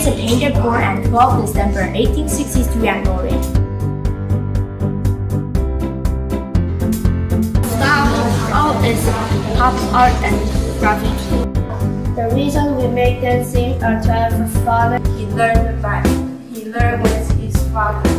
is a painter born on 12 December 1863 at Norway. Style is pop art and graffiti. The reason we make them sing are to have a father. He learned with his father.